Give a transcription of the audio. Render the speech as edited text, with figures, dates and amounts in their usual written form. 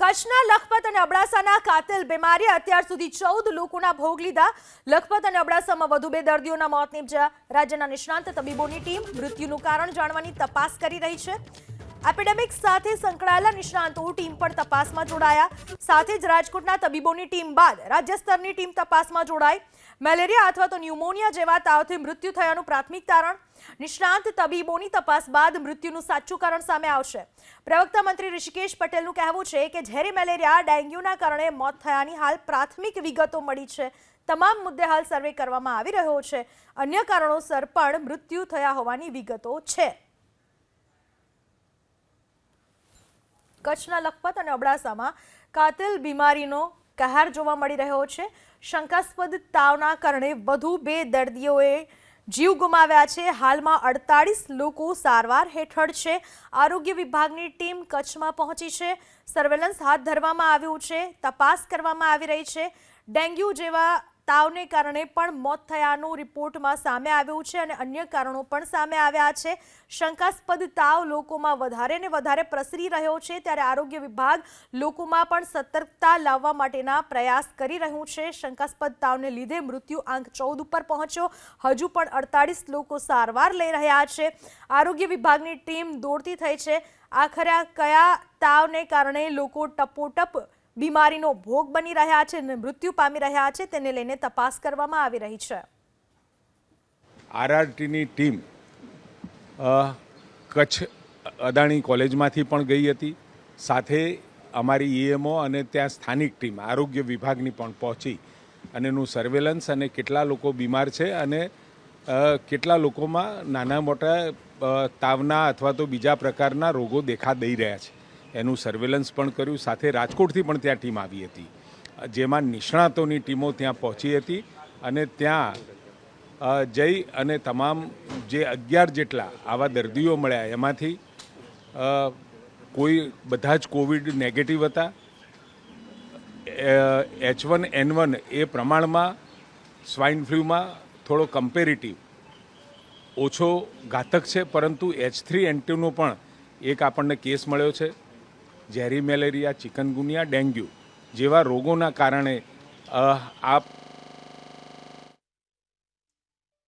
કચ્છના લખપત અને અબડાસાના કાતિલ બીમારીએ અત્યાર સુધી 14 લોકોના ભોગ લીધા। લખપત અને અબડાસામાં વધુ 2 દર્દીઓના મોત નીપજ્યા। રાજ્યના નિષ્ણાંત તબીબોની ટીમ મૃત્યુનું કારણ જાણવાની તપાસ કરી રહી છે। એપિડેમિક સાથે સંકળાયેલા નિષ્ણાંતો ટીમ પણ તપાસમાં જોડાયા। સાથે જ રાજકોટના તબીબોની ટીમ બાદ રાજ્ય સ્તરની ટીમ તપાસમાં જોડાઈ। મેલેરિયા અથવા તો ન્યુમોનિયા જેવા તાવથી મૃત્યુ થયાનું પ્રાથમિક તારણ। નિષ્ણાંત તબીબોની તપાસ બાદ મૃત્યુનું સાચું કારણ સામે આવશે। પ્રવક્તા મંત્રી ઋષિકેશ પટેલનું કહેવું છે કે ઝેરી મેલેરિયા ડેન્ગ્યુના કારણે મોત થયાની હાલ પ્રાથમિક વિગતો મળી છે। તમામ મુદ્દે હાલ સર્વે કરવામાં આવી રહ્યો છે। અન્ય કારણોસર પણ મૃત્યુ થયા હોવાની વિગતો છે। કચ્છના લખપત અને અબડાસામાં કાતિલ બીમારીનો કહેર જોવા મળી રહ્યો છે। શંકાસ્પદ તાવના કારણે વધુ 2 દર્દીઓએ જીવ ગુમાવ્યા છે। હાલમાં 48 લોકો સારવાર હેઠળ છે। આરોગ્ય વિભાગની ટીમ કચ્છમાં પહોંચી છે। સર્વેલન્સ હાથ ધરવામાં આવ્યું છે। તપાસ કરવામાં આવી રહી છે। ડેન્ગ્યુ જેવા તાવને કારણે પણ મોત થયાનું રિપોર્ટમાં સામે આવ્યું છે અને અન્ય કારણો પણ સામે આવ્યા છે। શંકાસ્પદ તાવ લોકોમાં વધારે ને વધારે પ્રસરી રહ્યો છે, ત્યારે આરોગ્ય વિભાગ લોકોમાં પણ સતર્કતા લાવવા માટેના પ્રયાસ કરી રહ્યું છે। શંકાસ્પદ તાવને લીધે મૃત્યુ આંક 14 ઉપર પહોંચ્યો। હજુ પણ 48 લોકો સારવાર લઈ રહ્યા છે। આરોગ્ય વિભાગની ટીમ દોડતી થઈ છે। આખરે કયા તાવને કારણે લોકો ટપોટપ બીમારીનો ભોગ બની રહ્યા છે અને મૃત્યુ પામી રહ્યા છે તેને લઈને તપાસ કરવામાં આવી રહી છે। આરઆરટીની ટીમ કચ્છ અદાણી કોલેજમાંથી પણ ગઈ હતી। સાથે અમારી ઈએમઓ અને ત્યાં સ્થાનિક ટીમ આરોગ્ય વિભાગની પણ પહોંચી અને એનું સર્વેલન્સ અને કેટલા લોકો બીમાર છે અને કેટલા લોકોમાં નાના મોટા તાવના અથવા તો બીજા પ્રકારના રોગો દેખા દઈ રહ્યા છે એનું સર્વેલન્સ પણ કર્યું। સાથે રાજકોટથી પણ ત્યાં ટીમ આવી હતી, જેમાં નિષ્ણાતોની ટીમો ત્યાં પહોંચી હતી અને ત્યાં જઈ અને તમામ જે 11 જેટલા આવા દર્દીઓ મળ્યા એમાંથી બધા જ કોવિડ નેગેટિવ હતા। H1N1 એ પ્રમાણમાં સ્વાઇન ફ્લૂમાં થોડો કમ્પેરેટિવ ઓછો ઘાતક છે, પરંતુ H3N2નો પણ એક આપણને કેસ મળ્યો છે। ઝેરી મેલેરિયા, ચિકનગુનિયા, ડેન્ગ્યુ જેવા રોગોના કારણે આ